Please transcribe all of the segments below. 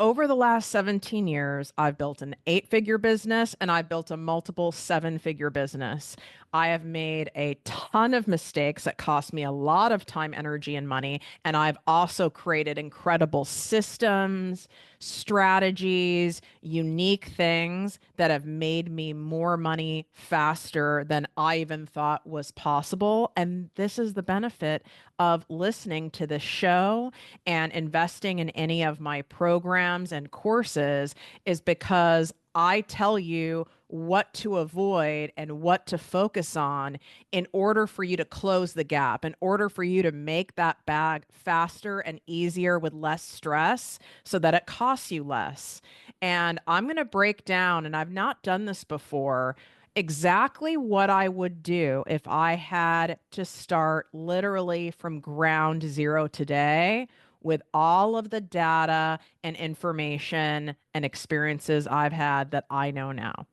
Over the last 17 years, I've built an 8-figure business and I've built a multiple 7-figure business. I have made a ton of mistakes that cost me a lot of time, energy, and money. And I've also created incredible systems, strategies, unique things that have made me more money faster than I even thought was possible. And this is the benefit of listening to the show and investing in any of my programs and courses is because I tell you what to avoid and what to focus on in order for you to close the gap, in order for you to make that bag faster and easier with less stress so that it costs you less. And I'm going to break down, and I've not done this before, exactly what I would do if I had to start literally from ground zero today with all of the data and information and experiences I've had that I know now.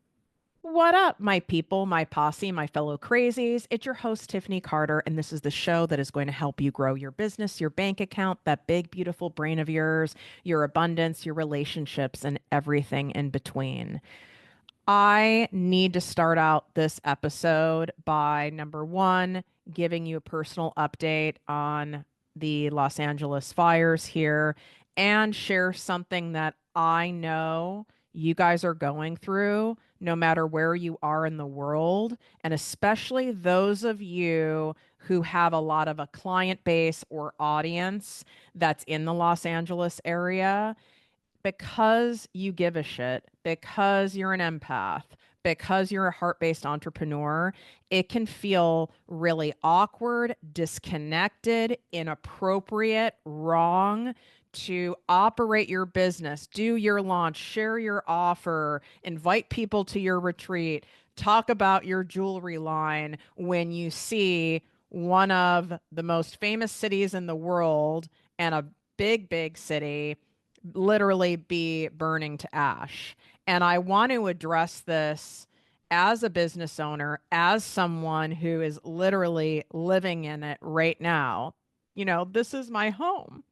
What up, my people, my posse, my fellow crazies? It's your host, Tiffany Carter, and this is the show that is going to help you grow your business, your bank account, that big, beautiful brain of yours, your abundance, your relationships, and everything in between. I need to start out this episode by number one, giving you a personal update on the Los Angeles fires here and share something that I know you guys are going through, no matter where you are in the world, and especially those of you who have a lot of a client base or audience that's in the Los Angeles area because you give a shit, because you're an empath, because you're a heart based entrepreneur, it can feel really awkward, disconnected, inappropriate, wrong to operate your business, do your launch, share your offer, invite people to your retreat, talk about your jewelry line when you see one of the most famous cities in the world and a big, big city literally be burning to ash. And I want to address this as a business owner, as someone who is literally living in it right now. You know, this is my home.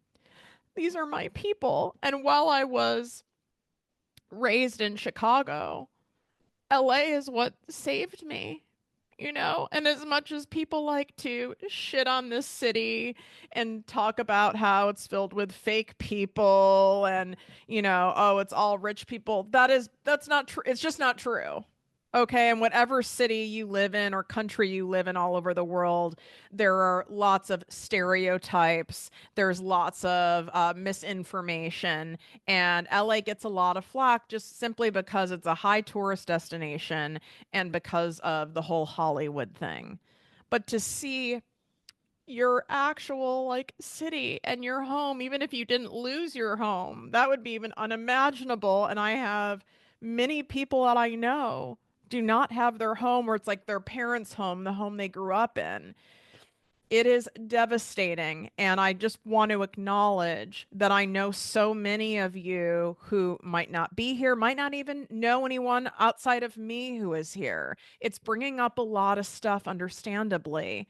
These are my people. And while I was raised in Chicago, LA is what saved me, you know? And as much as people like to shit on this city and talk about how it's filled with fake people and, oh, it's all rich people, that's not true. It's just not true. Okay, and whatever city you live in or country you live in all over the world, there are lots of stereotypes. There's lots of misinformation, and LA gets a lot of flack just simply because it's a high tourist destination and because of the whole Hollywood thing. But to see your actual like city and your home, even if you didn't lose your home, that would be even unimaginable. And I have many people that I know do not have their home or it's like their parents' home, the home they grew up in. It is devastating. And I just want to acknowledge that I know so many of you who might not be here, might not even know anyone outside of me who is here. It's bringing up a lot of stuff, understandably.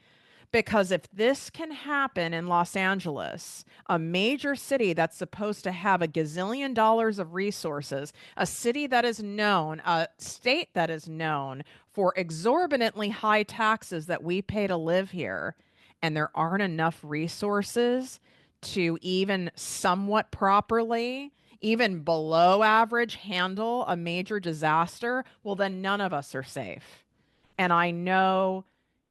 Because if this can happen in Los Angeles, a major city that's supposed to have a gazillion dollars of resources, a city that is known, a state that is known for exorbitantly high taxes that we pay to live here, and there aren't enough resources to even somewhat properly, even below average, handle a major disaster, well, then none of us are safe. And I know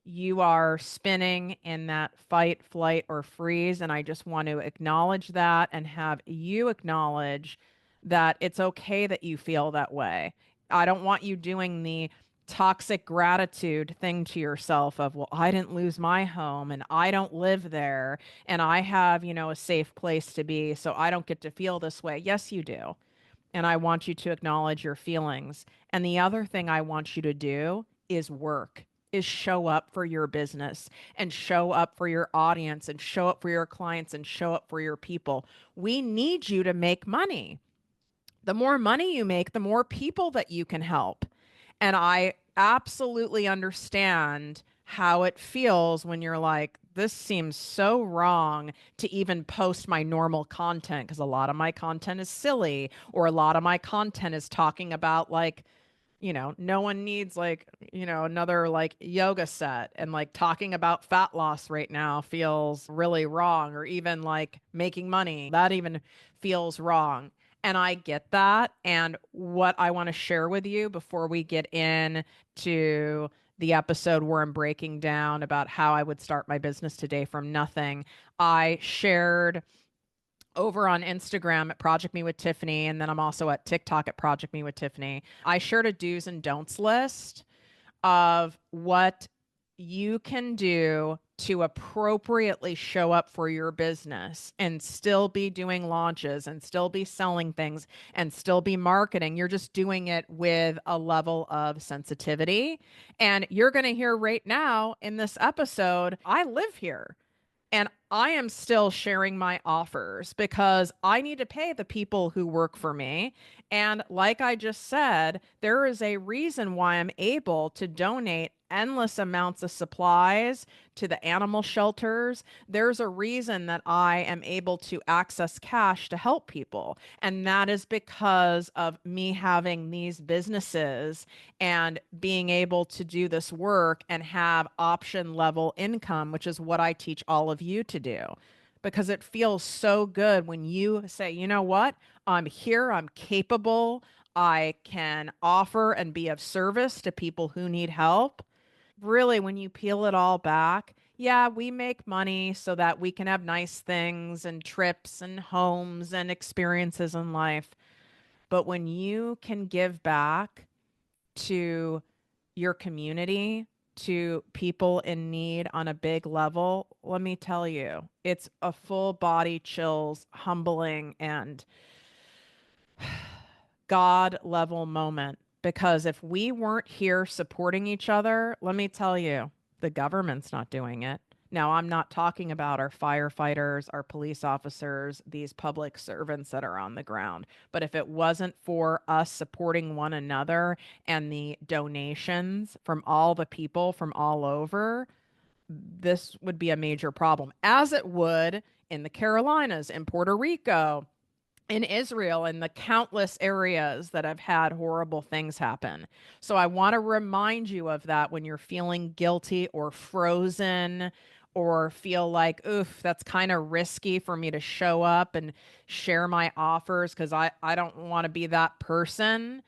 you are spinning in that fight, flight, or freeze. And I just want to acknowledge that and have you acknowledge that it's okay that you feel that way. I don't want you doing the toxic gratitude thing to yourself of, well, I didn't lose my home and I don't live there and I have, a safe place to be. So I don't get to feel this way. Yes, you do. And I want you to acknowledge your feelings. And the other thing I want you to do is work, is show up for your business and show up for your audience and show up for your clients and show up for your people. We need you to make money. The more money you make, the more people that you can help. And I absolutely understand how it feels when you're like, this seems so wrong to even post my normal content because a lot of my content is silly or a lot of my content is talking about like, no one needs like, another like yoga set, and like talking about fat loss right now feels really wrong, or even like making money. That even feels wrong. And I get that. And what I want to share with you before we get into the episode where I'm breaking down about how I would start my business today from nothing, I shared over on Instagram at Project Me with Tiffany, and then I'm also at TikTok at Project Me with Tiffany. I shared a do's and don'ts list of what you can do to appropriately show up for your business and still be doing launches and still be selling things and still be marketing. You're just doing it with a level of sensitivity. And you're going to hear right now in this episode, I live here. And I am still sharing my offers because I need to pay the people who work for me. And like I just said, there is a reason why I'm able to donate endless amounts of supplies to the animal shelters. There's a reason that I am able to access cash to help people. And that is because of me having these businesses and being able to do this work and have option level income, which is what I teach all of you to do. Because it feels so good when you say, you know what, I'm here, I'm capable, I can offer and be of service to people who need help. Really, when you peel it all back, yeah, we make money so that we can have nice things and trips and homes and experiences in life. But when you can give back to your community, to people in need on a big level, let me tell you, it's a full body chills, humbling, and God level moment. Because if we weren't here supporting each other, let me tell you, the government's not doing it. Now, I'm not talking about our firefighters, our police officers, these public servants that are on the ground. But if it wasn't for us supporting one another and the donations from all the people from all over, this would be a major problem, as it would in the Carolinas, in Puerto Rico, in Israel, and the countless areas that have had horrible things happen. So I want to remind you of that when you're feeling guilty or frozen or feel like, oof, that's kind of risky for me to show up and share my offers because I don't want to be that person.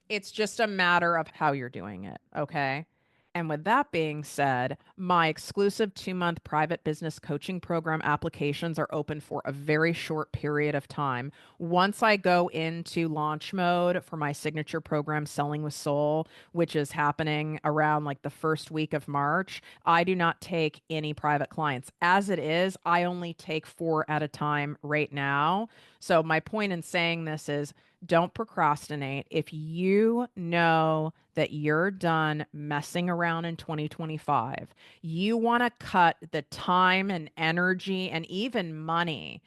It's just a matter of how you're doing it. Okay. And with that being said, my exclusive 2-month private business coaching program applications are open for a very short period of time. Once I go into launch mode for my signature program, Selling with Soul, which is happening around like the first week of March, I do not take any private clients. As it is, I only take 4 at a time right now. So, my point in saying this is don't procrastinate. If you know that you're done messing around in 2025, you want to cut the time and energy and even money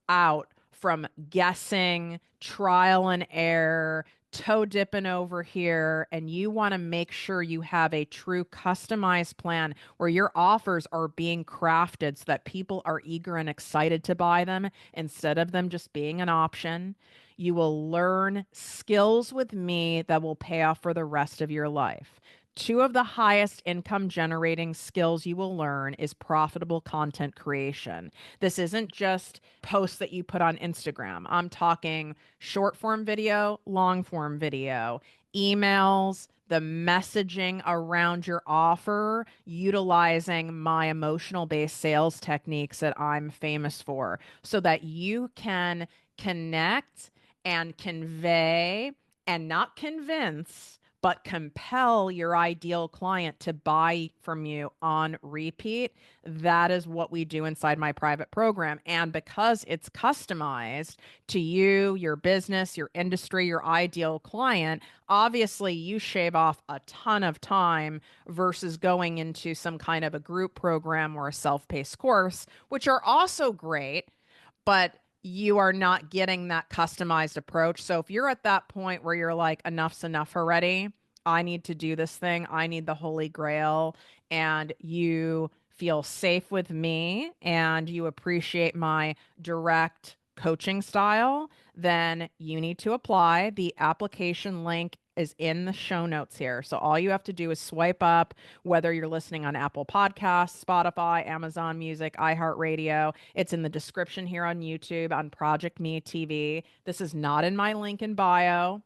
out from guessing, trial and error, toe dipping over here, and you want to make sure you have a true customized plan where your offers are being crafted so that people are eager and excited to buy them instead of them just being an option. You will learn skills with me that will pay off for the rest of your life. 2 of the highest income generating skills you will learn is profitable content creation. This isn't just posts that you put on Instagram. I'm talking short form video, long form video, emails, the messaging around your offer, utilizing my emotional based sales techniques that I'm famous for so that you can connect and convey and not convince, but compel your ideal client to buy from you on repeat. That is what we do inside my private program. And because it's customized to you, your business, your industry, your ideal client, obviously you shave off a ton of time versus going into some kind of a group program or a self-paced course, which are also great, but you are not getting that customized approach. So if you're at that point where you're like, enough's enough already, I need to do this thing, I need the holy grail, and you feel safe with me and you appreciate my direct coaching style, then you need to apply. The application link is in the show notes here. So all you have to do is swipe up, whether you're listening on Apple Podcasts, Spotify, Amazon Music, iHeartRadio. It's in the description here on YouTube on Project Me TV. This is not in my link in bio.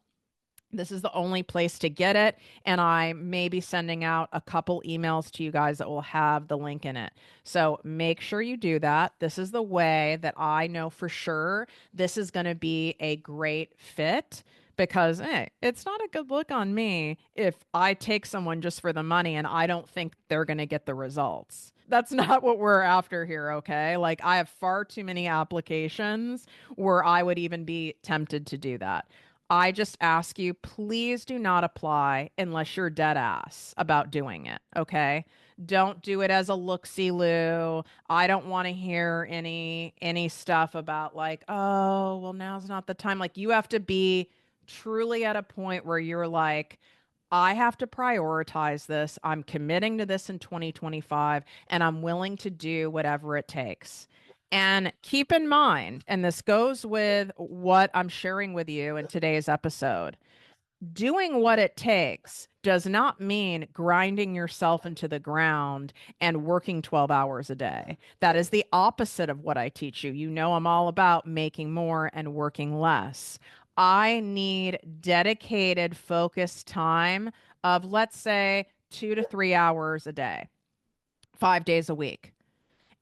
This is the only place to get it. And I may be sending out a couple emails to you guys that will have the link in it. So make sure you do that. This is the way that I know for sure this is going to be a great fit because hey, it's not a good look on me if I take someone just for the money and I don't think they're going to get the results. That's not what we're after here, okay? Like, I have far too many applications where I would even be tempted to do that. I just ask you, please do not apply unless you're dead ass about doing it. Okay. Don't do it as a look-see-loo. I don't want to hear any stuff about like, oh, well, now's not the time. Like you have to be truly at a point where you're like, I have to prioritize this. I'm committing to this in 2025, and I'm willing to do whatever it takes. And keep in mind, and this goes with what I'm sharing with you in today's episode, doing what it takes does not mean grinding yourself into the ground and working 12 hours a day. That is the opposite of what I teach you. You know, I'm all about making more and working less. I need dedicated, focused time of, let's say, 2 to 3 hours a day, 5 days a week.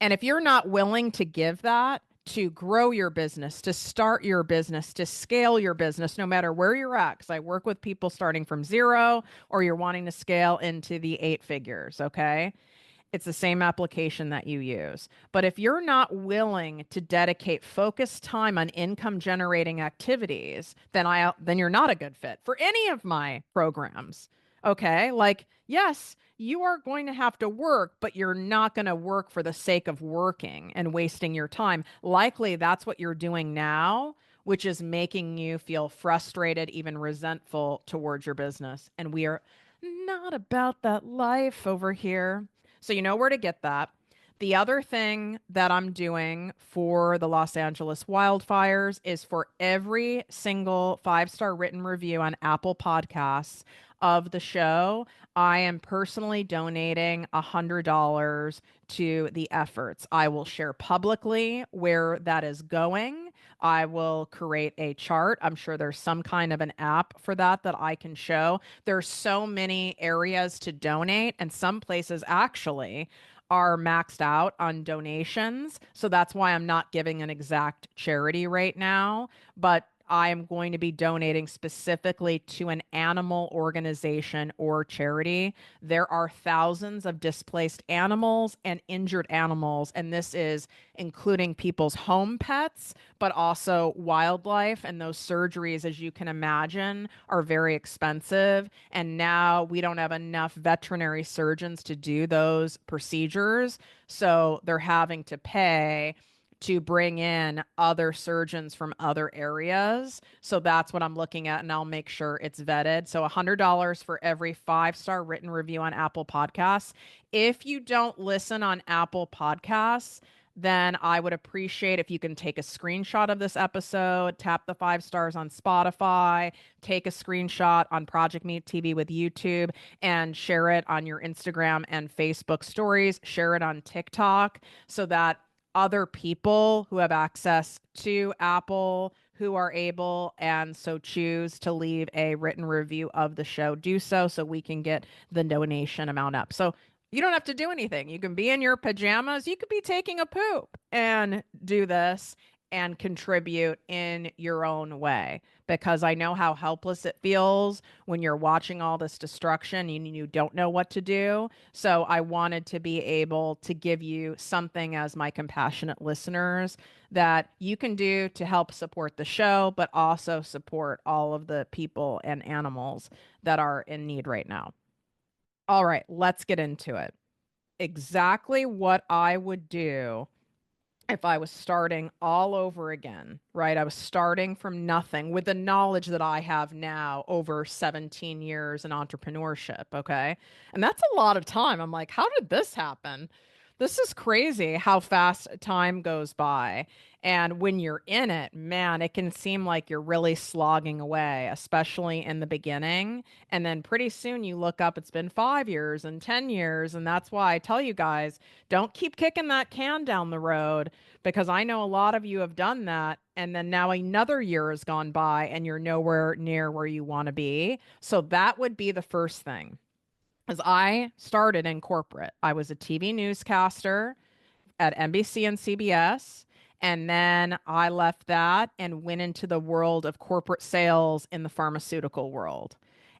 And if you're not willing to give that to grow your business, to start your business, to scale your business, no matter where you're at, because I work with people starting from zero or you're wanting to scale into the 8 figures, okay? It's the same application that you use. But if you're not willing to dedicate focused time on income generating activities, then you're not a good fit for any of my programs. Okay? Like, yes, you are going to have to work, but you're not going to work for the sake of working and wasting your time. Likely that's what you're doing now, which is making you feel frustrated, even resentful towards your business. And we are not about that life over here. So you know where to get that. The other thing that I'm doing for the Los Angeles wildfires is for every single 5-star written review on Apple Podcasts of the show, I am personally donating $100 to the efforts. I will share publicly where that is going. I will create a chart. I'm sure there's some kind of an app for that that I can show. There's so many areas to donate, and some places actually are maxed out on donations. So that's why I'm not giving an exact charity right now, but I am going to be donating specifically to an animal organization or charity. There are thousands of displaced animals and injured animals, and this is including people's home pets, but also wildlife. And those surgeries, as you can imagine, are very expensive. And now we don't have enough veterinary surgeons to do those procedures. So they're having to pay to bring in other surgeons from other areas. So that's what I'm looking at, and I'll make sure it's vetted. So $100 for every 5-star written review on Apple Podcasts. If you don't listen on Apple Podcasts, then I would appreciate if you can take a screenshot of this episode, tap the 5 stars on Spotify, take a screenshot on ProjectME TV with YouTube, and share it on your Instagram and Facebook stories, share it on TikTok so that other people who have access to Apple who are able and so choose to leave a written review of the show do so we can get the donation amount up. So you don't have to do anything. You can be in your pajamas. You could be taking a poop and do this and contribute in your own way, because I know how helpless it feels when you're watching all this destruction and you don't know what to do. So I wanted to be able to give you something as my compassionate listeners that you can do to help support the show, but also support all of the people and animals that are in need right now. All right, let's get into it. Exactly what I would do if I was starting all over again, right? I was starting from nothing with the knowledge that I have now over 17 years in entrepreneurship, okay? And that's a lot of time. I'm like, how did this happen? This is crazy how fast time goes by. And when you're in it, man, it can seem like you're really slogging away, especially in the beginning. And then pretty soon you look up, it's been 5 years and 10 years. And that's why I tell you guys, don't keep kicking that can down the road because I know a lot of you have done that. And then now another year has gone by and you're nowhere near where you want to be. So that would be the first thing. As I started in corporate, I was a TV newscaster at NBC and CBS. And then I left that and went into the world of corporate sales in the pharmaceutical world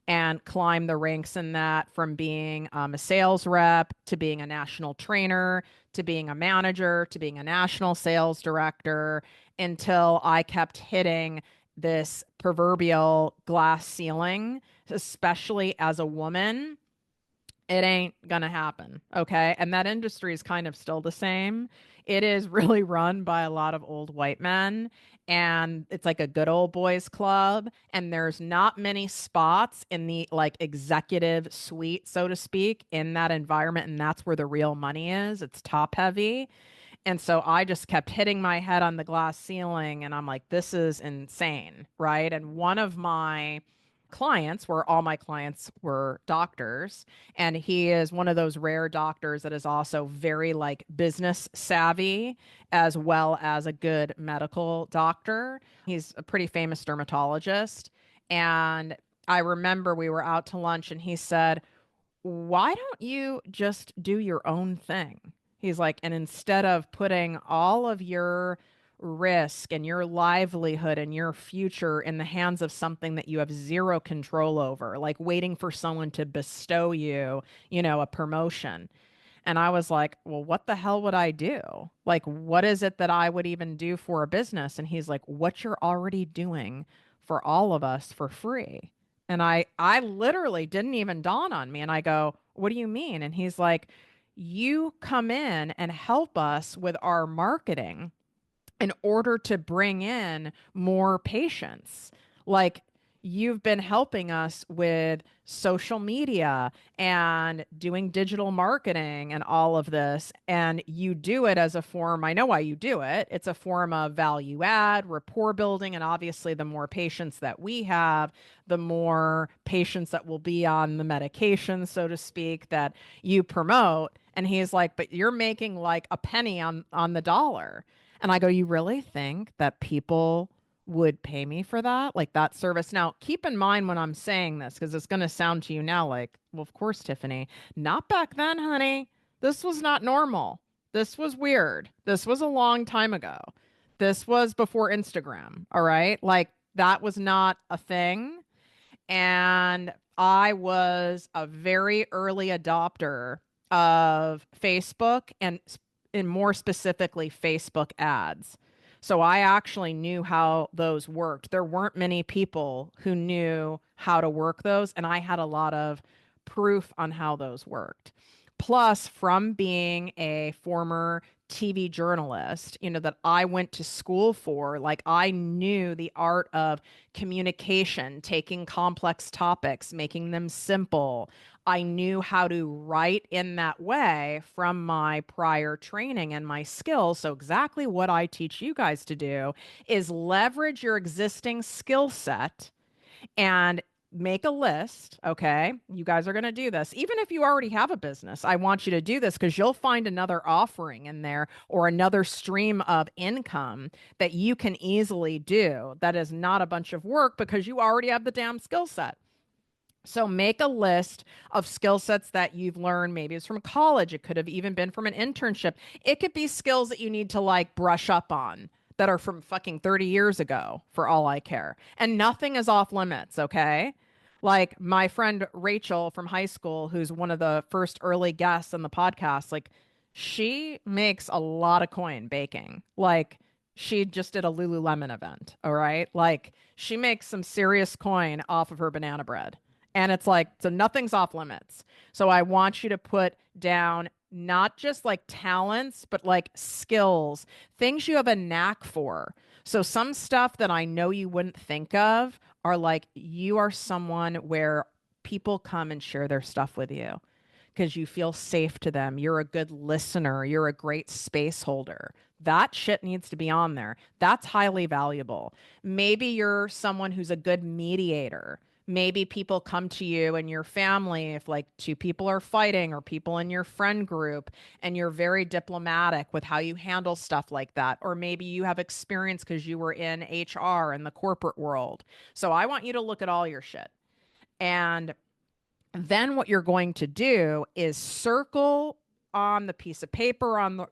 and climbed the ranks in that from being a sales rep to being a national trainer to being a manager to being a national sales director until I kept hitting this proverbial glass ceiling, especially as a woman. It ain't gonna happen. Okay. And that industry is kind of still the same. It is really run by a lot of old white men. And it's like a good old boys club. And there's not many spots in the like executive suite, so to speak, in that environment. And that's where the real money is. It's top heavy. And so I just kept hitting my head on the glass ceiling and I'm like, this is insane, right? And one of my clients, where all my clients were doctors, and he is one of those rare doctors that is also very like business savvy as well as a good medical doctor. He's a pretty famous dermatologist. And I remember we were out to lunch and he said, why don't you just do your own thing? He's like, and instead of putting all of your risk and your livelihood and your future in the hands of something that you have zero control over, like waiting for someone to bestow you, a promotion. And I was like, well, what the hell would I do? Like, what is it that I would even do for a business? And he's like, what you're already doing for all of us for free. And I literally didn't even dawn on me. And I go, what do you mean? And he's like, you come in and help us with our marketing in order to bring in more patients. Like you've been helping us with social media and doing digital marketing and all of this. And you do it as a form, I know why you do it. It's a form of value add, rapport building. And obviously, the more patients that we have, the more patients that will be on the medication, so to speak, that you promote. And he's like, but you're making like a penny on the dollar. And I go, you really think that people would pay me for that? Like that service? Now, keep in mind when I'm saying this, because it's going to sound to you now like, well, of course, Tiffany, not back then, honey. This was not normal. This was weird. This was a long time ago. This was before Instagram. All right. Like that was not a thing. And I was a very early adopter of Facebook and more specifically Facebook ads. So I actually knew how those worked. There weren't many people who knew how to work those, and I had a lot of proof on how those worked. Plus, from being a former TV journalist, that I went to school for, like I knew the art of communication, taking complex topics, making them simple. I knew how to write in that way from my prior training and my skills. So, exactly what I teach you guys to do is leverage your existing skill set and make a list. Okay. You guys are going to do this. Even if you already have a business, I want you to do this because you'll find another offering in there or another stream of income that you can easily do that is not a bunch of work because you already have the damn skill set. So make a list of skill sets that you've learned. Maybe it's from college. It could have even been from an internship. It could be skills that you need to like brush up on that are from fucking 30 years ago for all I care. And nothing is off limits, okay? Like my friend Rachel from high school, who's one of the first early guests on the podcast, like she makes a lot of coin baking. Like she just did a Lululemon event, all right? Like she makes some serious coin off of her banana bread. And it's like, so nothing's off limits. So I want you to put down not just like talents, but like skills, things you have a knack for. So some stuff that I know you wouldn't think of are like, you are someone where people come and share their stuff with you. because you feel safe to them. You're a good listener. You're a great space holder. That shit needs to be on there. That's highly valuable. Maybe you're someone who's a good mediator. Maybe people come to you and your family, if like two people are fighting or people in your friend group, and you're very diplomatic with how you handle stuff like that. Or maybe you have experience because you were in HR in the corporate world. So I want you to look at all your shit. And then what you're going to do is circle on the piece of paper on the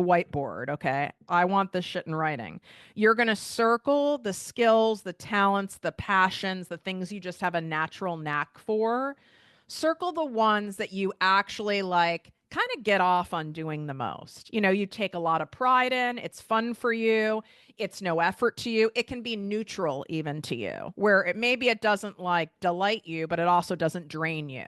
whiteboard, okay? I want this shit in writing. You're going to circle the skills, the talents, the passions, the things you just have a natural knack for. Circle the ones that you actually like kind of get off on doing the most. You know, you take a lot of pride in, it's fun for you, it's no effort to you. It can be neutral even to you, where it maybe it doesn't like delight you, but it also doesn't drain you.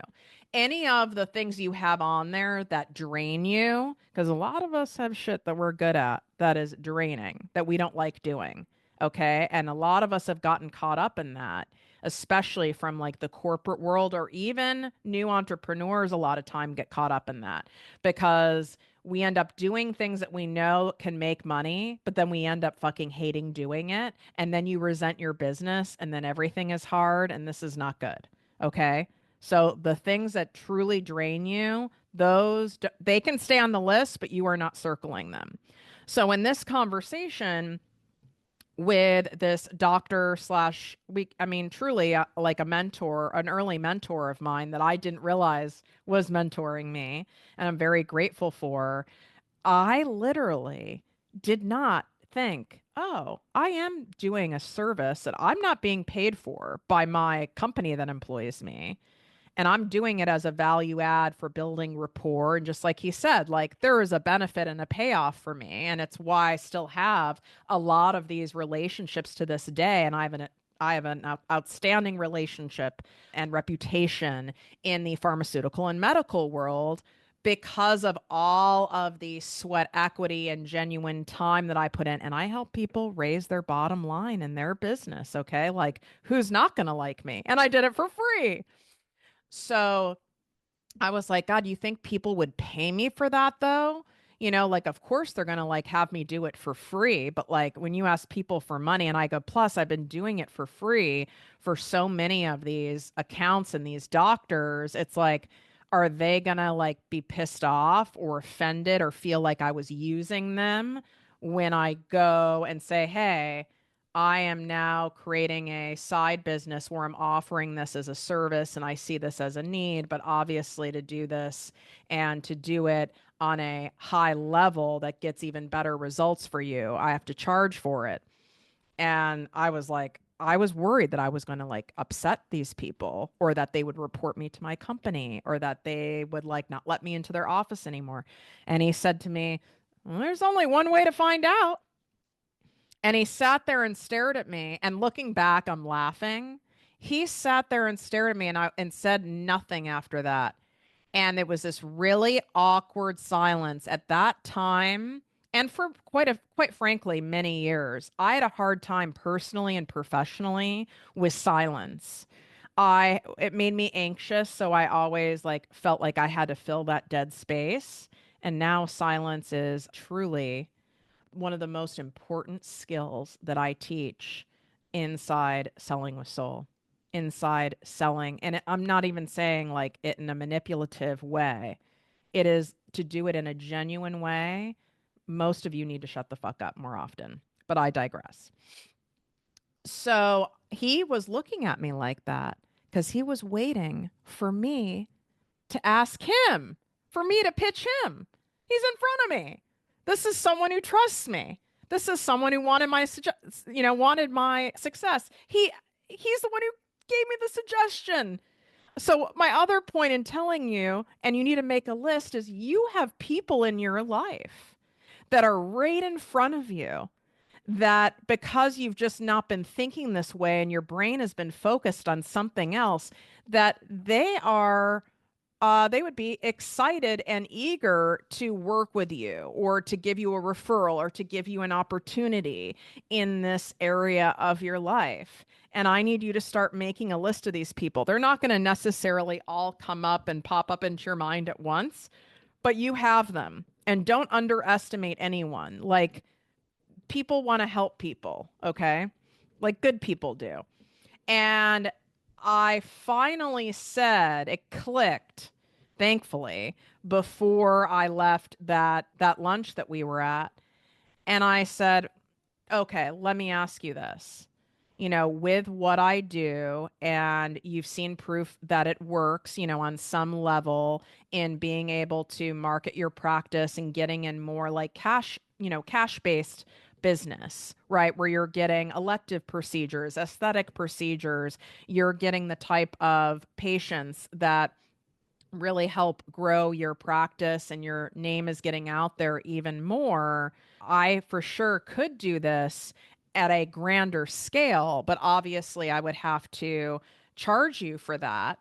Any of the things you have on there that drain you, because a lot of us have shit that we're good at that is draining, that we don't like doing. Okay. And a lot of us have gotten caught up in that, especially from like the corporate world, or even new entrepreneurs a lot of time get caught up in that because we end up doing things that we know can make money, but then we end up fucking hating doing it. And then you resent your business and then everything is hard and this is not good. Okay. So the things that truly drain you, they can stay on the list, but you are not circling them. So in this conversation, with this doctor slash I mean, truly like a mentor, an early mentor of mine that I didn't realize was mentoring me, and I'm very grateful for. I literally did not think, oh, I am doing a service that I'm not being paid for by my company that employs me, and I'm doing it as a value add for building rapport. And just like he said, like there is a benefit and a payoff for me. And it's why I still have a lot of these relationships to this day. And I have an outstanding relationship and reputation in the pharmaceutical and medical world because of all of the sweat equity and genuine time that I put in. And I help people raise their bottom line in their business. Okay. Like, who's not going to like me? And I did it for free. So I was like, God, you think people would pay me for that though? You know, like, of course they're going to like have me do it for free. But like when you ask people for money, and I go, plus I've been doing it for free for so many of these accounts and these doctors, it's like, are they going to like be pissed off or offended or feel like I was using them when I go and say, hey, I am now creating a side business where I'm offering this as a service and I see this as a need, but obviously to do this and to do it on a high level that gets even better results for you, I have to charge for it. And I was like, I was worried that I was going to like upset these people or that they would report me to my company or that they would like not let me into their office anymore. And he said to me, well, there's only one way to find out. And he sat there and stared at me. And looking back, I'm laughing. He sat there and stared at me and said nothing after that. And it was this really awkward silence at that time. And for quite frankly, many years, I had a hard time personally and professionally with silence. It made me anxious, so I always like felt like I had to fill that dead space. And now silence is truly one of the most important skills that I teach inside Selling with Soul, inside selling. And I'm not even saying like it in a manipulative way. It is to do it in a genuine way. Most of you need to shut the fuck up more often, but I digress. So he was looking at me like that because he was waiting for me to ask him, for me to pitch him. He's in front of me. This is someone who trusts me. This is someone who wanted wanted my success. He's the one who gave me the suggestion. So my other point in telling you, and you need to make a list, is you have people in your life that are right in front of you that because you've just not been thinking this way and your brain has been focused on something else, that they are they would be excited and eager to work with you or to give you a referral or to give you an opportunity in this area of your life. And I need you to start making a list of these people. They're not going to necessarily all come up and pop up into your mind at once, but you have them. And don't underestimate anyone. Like, people want to help people, okay? Like good people do. And I finally said, it clicked, thankfully, before I left that lunch that we were at. And I said, okay, let me ask you this. With what I do, and you've seen proof that it works, on some level in being able to market your practice and getting in more like cash-based business, right? Where you're getting elective procedures, aesthetic procedures, you're getting the type of patients that really help grow your practice and your name is getting out there even more. I for sure could do this at a grander scale, but obviously I would have to charge you for that.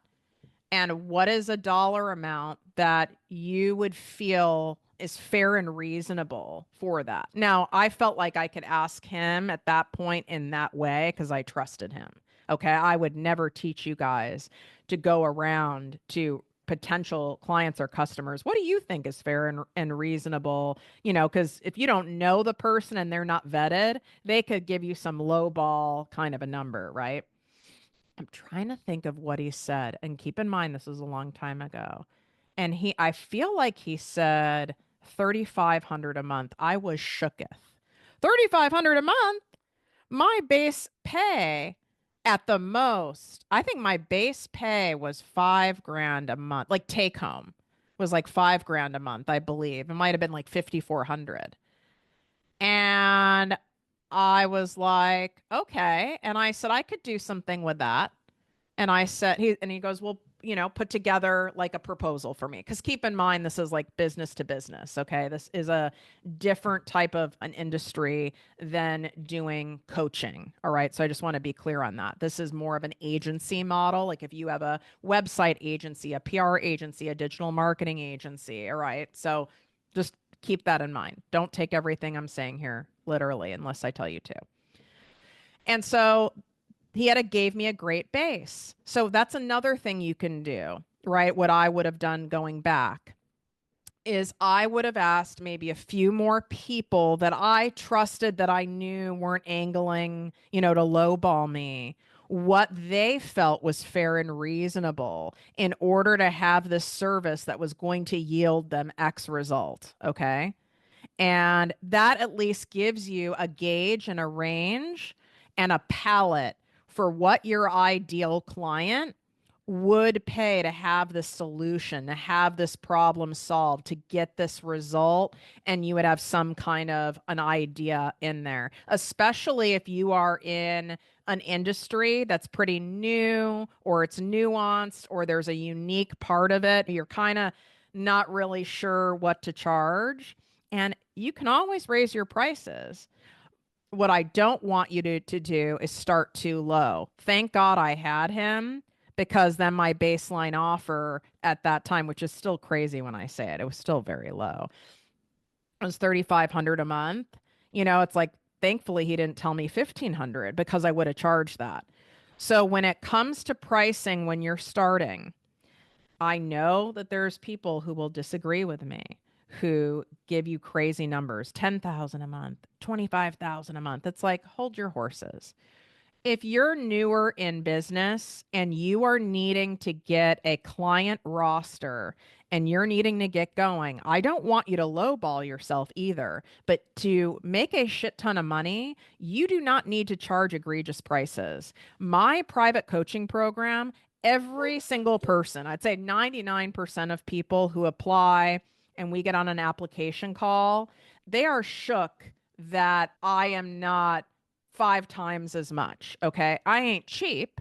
And what is a dollar amount that you would feel is fair and reasonable for that? Now, I felt like I could ask him at that point in that way because I trusted him. Okay. I would never teach you guys to go around to potential clients or customers. What do you think is fair and reasonable? Because if you don't know the person and they're not vetted, they could give you some low ball kind of a number, right? I'm trying to think of what he said. And keep in mind, this was a long time ago. And I feel like he said 3,500 a month. I was shooketh. 3,500 a month? My base pay at the most, I think my base pay was 5 grand a month, like take home was like 5 grand a month, I believe. It might have been like 5,400. And I was like, okay. And I said, I could do something with that. And I said, he goes, well, put together like a proposal for me. Cause keep in mind, this is like business to business. Okay. This is a different type of an industry than doing coaching. All right. So I just want to be clear on that. This is more of an agency model. Like if you have a website agency, a PR agency, a digital marketing agency. All right. So just keep that in mind. Don't take everything I'm saying here literally unless I tell you to. And so gave me a great base. So that's another thing you can do, right? What I would have done going back is I would have asked maybe a few more people that I trusted that I knew weren't angling, to lowball me, what they felt was fair and reasonable in order to have this service that was going to yield them X result. Okay. And that at least gives you a gauge and a range and a palette for what your ideal client would pay to have this solution, to have this problem solved, to get this result. And you would have some kind of an idea in there, especially if you are in an industry that's pretty new or it's nuanced or there's a unique part of it. You're kind of not really sure what to charge. And you can always raise your prices. What I don't want you to do is start too low. Thank God I had him because then my baseline offer at that time, which is still crazy when I say it, it was still very low. It was 3,500 a month. It's like thankfully he didn't tell me 1,500 because I would have charged that. So when it comes to pricing when you're starting, I know that there's people who will disagree with me who give you crazy numbers, 10,000 a month, 25,000 a month. It's like, hold your horses. If you're newer in business and you are needing to get a client roster and you're needing to get going, I don't want you to lowball yourself either. But to make a shit ton of money, you do not need to charge egregious prices. My private coaching program, every single person, I'd say 99% of people who apply and we get on an application call, they are shook that I am not 5 times as much. Okay. I ain't cheap,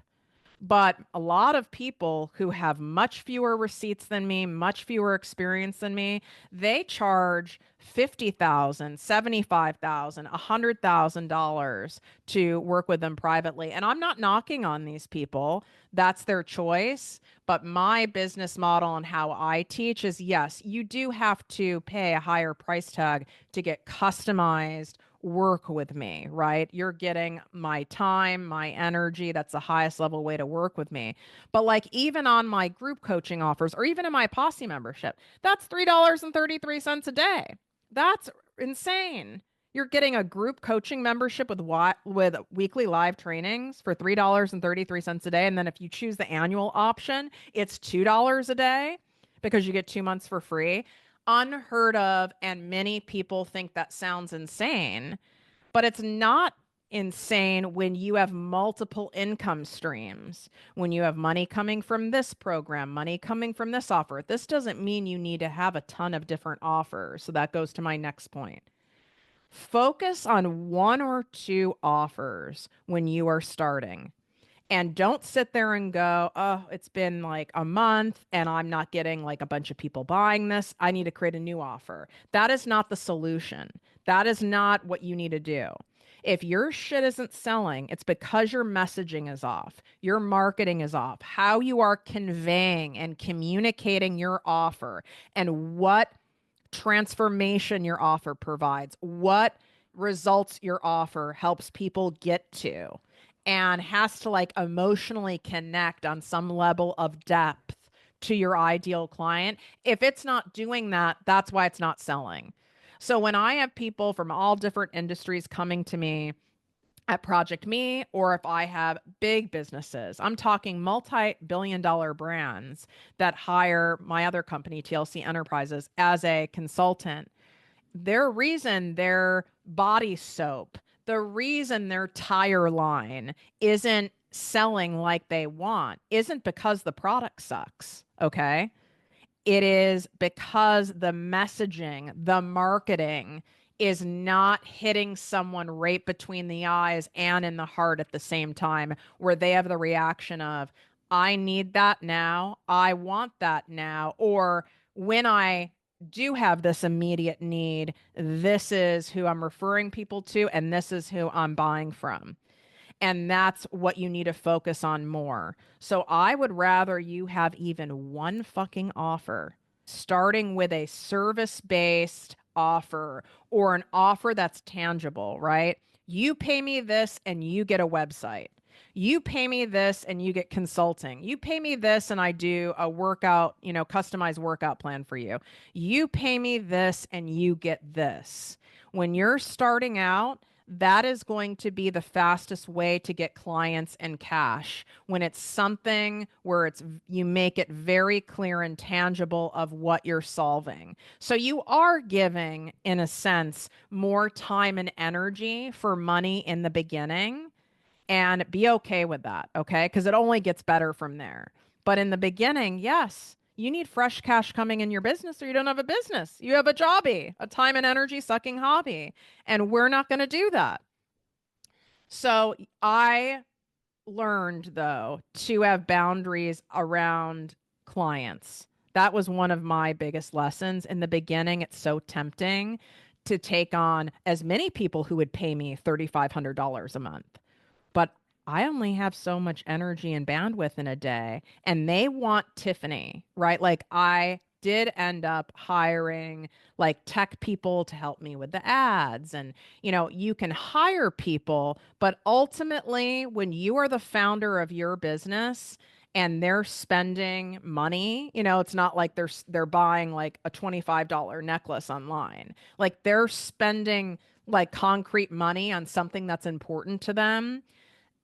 But a lot of people who have much fewer receipts than me, much fewer experience than me, they charge 50,000, 75,000, $100,000 to work with them privately. And I'm not knocking on these people. That's their choice. But my business model and how I teach is yes, you do have to pay a higher price tag to get customized work with me, right? You're getting my time, my energy. That's the highest level way to work with me. But like even on my group coaching offers or even in my posse membership, that's $3.33 a day. That's insane. You're getting a group coaching membership with weekly live trainings for $3.33 a day. And then if you choose the annual option, it's $2 a day because you get 2 months for free. Unheard of, and many people think that sounds insane, but it's not insane when you have multiple income streams, when you have money coming from this program, money coming from this offer. This doesn't mean you need to have a ton of different offers. So that goes to my next point. Focus on one or two offers when you are starting. And don't sit there and go, oh, it's been like a month and I'm not getting like a bunch of people buying this. I need to create a new offer. That is not the solution. That is not what you need to do. If your shit isn't selling, it's because your messaging is off, your marketing is off, how you are conveying and communicating your offer, and what transformation your offer provides, what results your offer helps people get to, and has to like emotionally connect on some level of depth to your ideal client. If it's not doing that, that's why it's not selling. So when I have people from all different industries coming to me at ProjectME, or if I have big businesses, I'm talking multi-billion-dollar brands that hire my other company, TLC Enterprises, as a consultant. Their reason their body soap, the reason their tire line isn't selling like they want isn't because the product sucks, okay? It is because the messaging, the marketing is not hitting someone right between the eyes and in the heart at the same time, where they have the reaction of, I need that now, I want that now, or when I do have this immediate need, this is who I'm referring people to, and this is who I'm buying from. And that's what you need to focus on more. So I would rather you have even one fucking offer, starting with a service-based offer or an offer that's tangible, right? You pay me this and you get a website. You pay me this and you get consulting. You pay me this and I do a workout, customized workout plan for you. You pay me this and you get this. When you're starting out, that is going to be the fastest way to get clients and cash, when it's something where you make it very clear and tangible of what you're solving. So you are giving, in a sense, more time and energy for money in the beginning, and be okay with that, okay? Because it only gets better from there. But in the beginning, yes, you need fresh cash coming in your business, or you don't have a business. You have a jobby, a time and energy sucking hobby. And we're not going to do that. So I learned, though, to have boundaries around clients. That was one of my biggest lessons. In the beginning, it's so tempting to take on as many people who would pay me $3,500 a month. But I only have so much energy and bandwidth in a day, and they want Tiffany, right? Like I did end up hiring like tech people to help me with the ads, and you can hire people, but ultimately when you are the founder of your business and they're spending money, it's not like they're buying like a $25 necklace online. Like they're spending like concrete money on something that's important to them.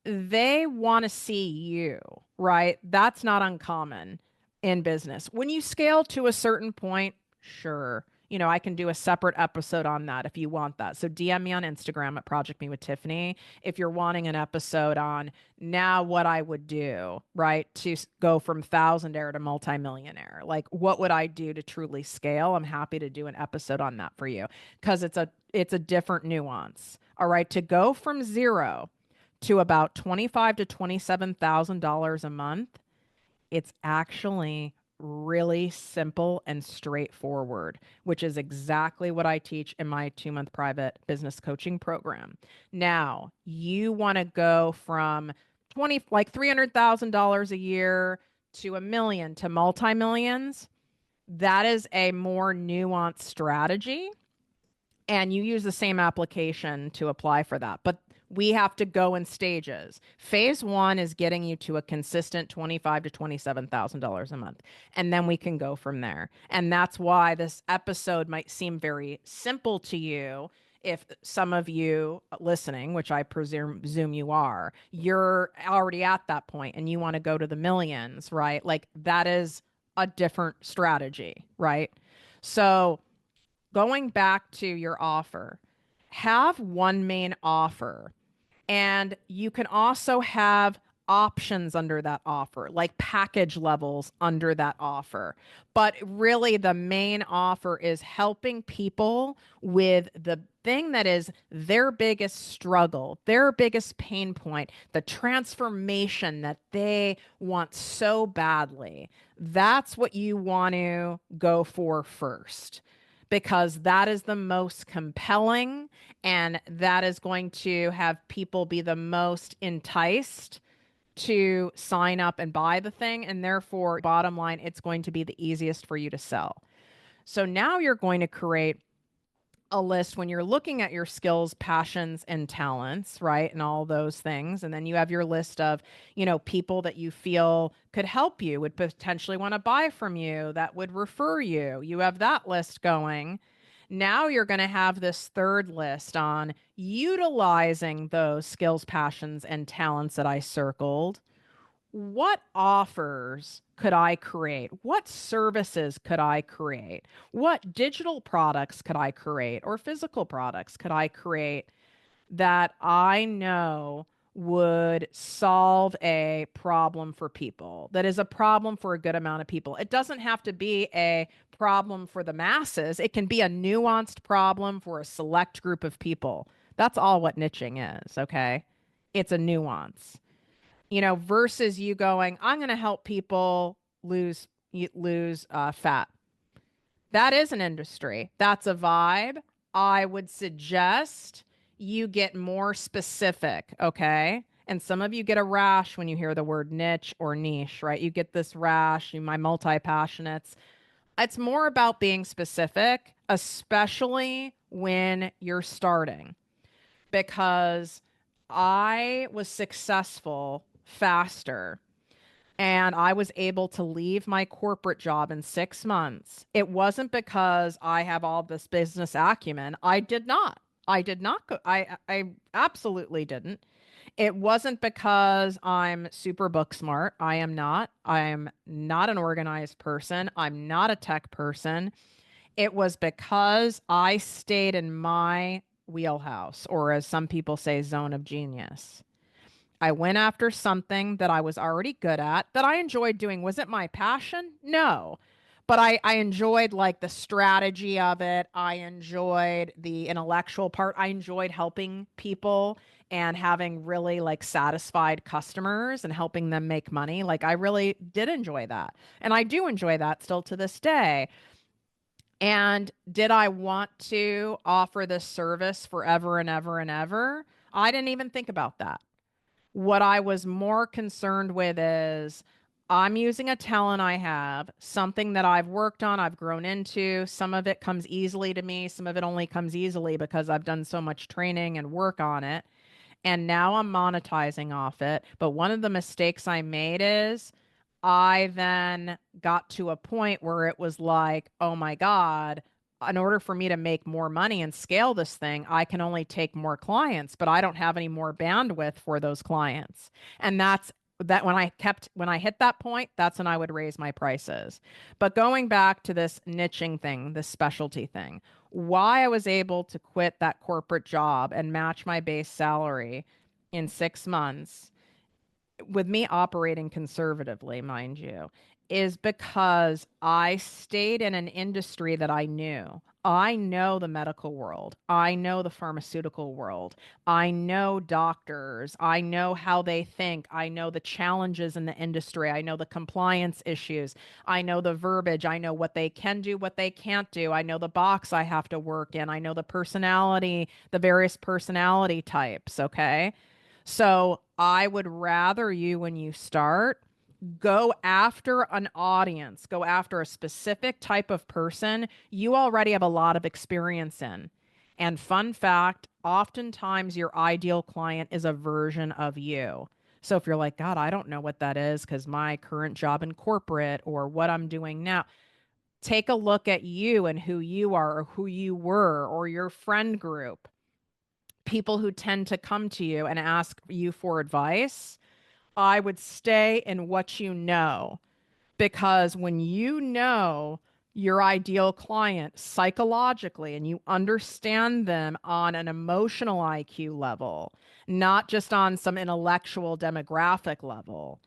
They want to see you, right? That's not uncommon in business. When you scale to a certain point, sure. I can do a separate episode on that if you want that. So DM me on Instagram at Project Me with Tiffany if you're wanting an episode on now what I would do, right? To go from Thousandaire to multimillionaire. Like what would I do to truly scale? I'm happy to do an episode on that for you because it's a different nuance. All right. To go from zero to about $25,000 to $27,000 a month, it's actually really simple and straightforward, which is exactly what I teach in my 2-month private business coaching program. Now, you want to go from 20 like $300,000 a year to a million to multi-millions. That is a more nuanced strategy, and you use the same application to apply for that. But we have to go in stages. Phase one is getting you to a consistent $25,000 to $27,000 a month, and then we can go from there. And that's why this episode might seem very simple to you. If some of you listening, which I presume you are, you're already at that point and you want to go to the millions, right? Like that is a different strategy, right? So going back to your offer, have one main offer. And you can also have options under that offer, like package levels under that offer. But really, the main offer is helping people with the thing that is their biggest struggle, their biggest pain point, the transformation that they want so badly. That's what you want to go for first, because that is the most compelling, and that is going to have people be the most enticed to sign up and buy the thing. And therefore, bottom line, it's going to be the easiest for you to sell. So now you're going to create a list when you're looking at your skills, passions, and talents, right? And all those things. And then you have your list of, people that you feel could help you, would potentially want to buy from you, that would refer you. You have that list going. Now you're going to have this third list on utilizing those skills, passions, and talents that I circled. What offers could I create? What services could I create? What digital products could I create, or physical products could I create that I know would solve a problem for people, that is a problem for a good amount of people? It doesn't have to be a problem for the masses. It can be a nuanced problem for a select group of people. That's all what niching is, okay? It's a nuance, versus you going, I'm going to help people lose fat. That is an industry. That's a vibe. I would suggest you get more specific, okay? And some of you get a rash when you hear the word niche or niche, right? You get this rash, my multi-passionates. It's more about being specific, especially when you're starting, because I was successful faster and I was able to leave my corporate job in 6 months. It wasn't because I have all this business acumen. I did not. I did not go. I absolutely didn't. It wasn't because I'm super book smart. I am not. I am not an organized person. I'm not a tech person. It was because I stayed in my wheelhouse, or as some people say, zone of genius. I went after something that I was already good at, that I enjoyed doing. Was it my passion? No. But I enjoyed like the strategy of it. I enjoyed the intellectual part. I enjoyed helping people and having really like satisfied customers and helping them make money. Like I really did enjoy that. And I do enjoy that still to this day. And did I want to offer this service forever and ever and ever? I didn't even think about that. What I was more concerned with is I'm using a talent I have, something that I've worked on, I've grown into. Some of it comes easily to me. Some of it only comes easily because I've done so much training and work on it. And now I'm monetizing off it. But one of the mistakes I made is I then got to a point where it was like, oh my God, in order for me to make more money and scale this thing, I can only take more clients, but I don't have any more bandwidth for those clients. And that's that when I hit that point, that's when I would raise my prices. But going back to this niching thing, this specialty thing, why I was able to quit that corporate job and match my base salary in 6 months with me operating conservatively, mind you, is because I stayed in an industry that I knew. I know the medical world. I know the pharmaceutical world. I know doctors. I know how they think. I know the challenges in the industry. I know the compliance issues. I know the verbiage. I know what they can do, what they can't do. I know the box I have to work in. I know the personality, the various personality types. Okay. So I would rather you, when you start, go after an audience, go after a specific type of person you already have a lot of experience in. And fun fact, oftentimes your ideal client is a version of you. So if you're like, God, I don't know what that is because my current job in corporate or what I'm doing now, take a look at you and who you are or who you were or your friend group, people who tend to come to you and ask you for advice. I would stay in what you know, because when you know your ideal client psychologically and you understand them on an emotional IQ level, not just on some intellectual demographic level,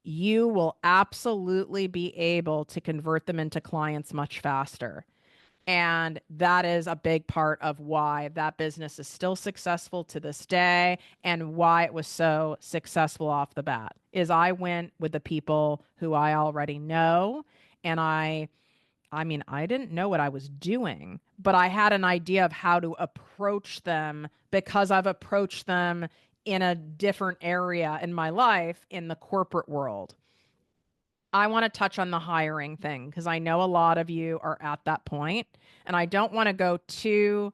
you will absolutely be able to convert them into clients much faster. And that is a big part of why that business is still successful to this day and why it was so successful off the bat is I went with the people who I already know. And I mean, I didn't know what I was doing, but I had an idea of how to approach them because I've approached them in a different area in my life in the corporate world. I want to touch on the hiring thing because I know a lot of you are at that point, and I don't want to go too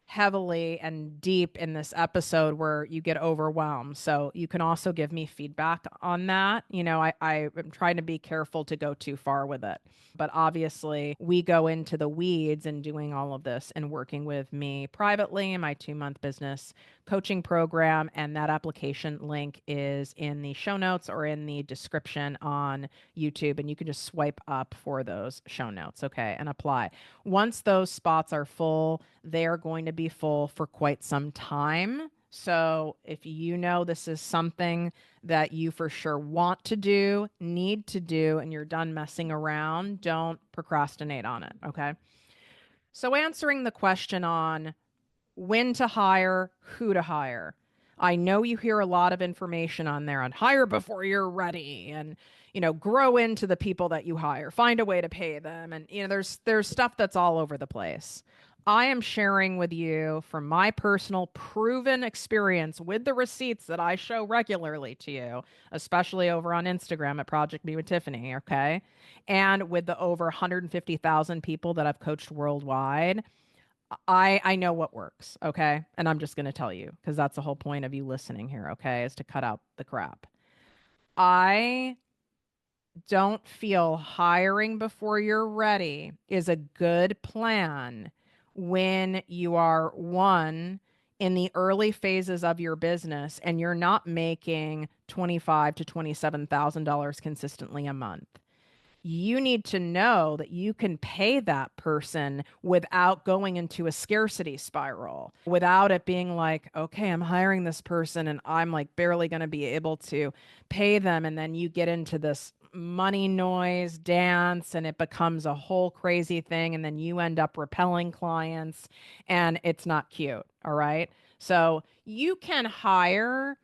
heavily and deep in this episode where you get overwhelmed. So you can also give me feedback on that. I am trying to be careful to go too far with it. But obviously, we go into the weeds in doing all of this and working with me privately in my 2-month business coaching program. And that application link is in the show notes or in the description on YouTube. And you can just swipe up for those show notes, okay, and apply. Once those spots are full, they're going to be full for quite some time. So if you know this is something that you for sure want to do, need to do, and you're done messing around, don't procrastinate on it, okay? So answering the question on when to hire, who to hire. I know you hear a lot of information on there on hire before you're ready and grow into the people that you hire, find a way to pay them, and there's stuff that's all over the place. I am sharing with you from my personal proven experience with the receipts that I show regularly to you, especially over on Instagram at Project Me with Tiffany, okay? And with the over 150,000 people that I've coached worldwide. I know what works, okay? And I'm just going to tell you because that's the whole point of you listening here, okay? Is to cut out the crap. I don't feel hiring before you're ready is a good plan when you are one in the early phases of your business and you're not making $25,000 to $27,000 consistently a month. You need to know that you can pay that person without going into a scarcity spiral, without it being like, okay, I'm hiring this person and I'm like barely going to be able to pay them. And then you get into this money noise dance and it becomes a whole crazy thing. And then you end up repelling clients and it's not cute. All right. So you can hire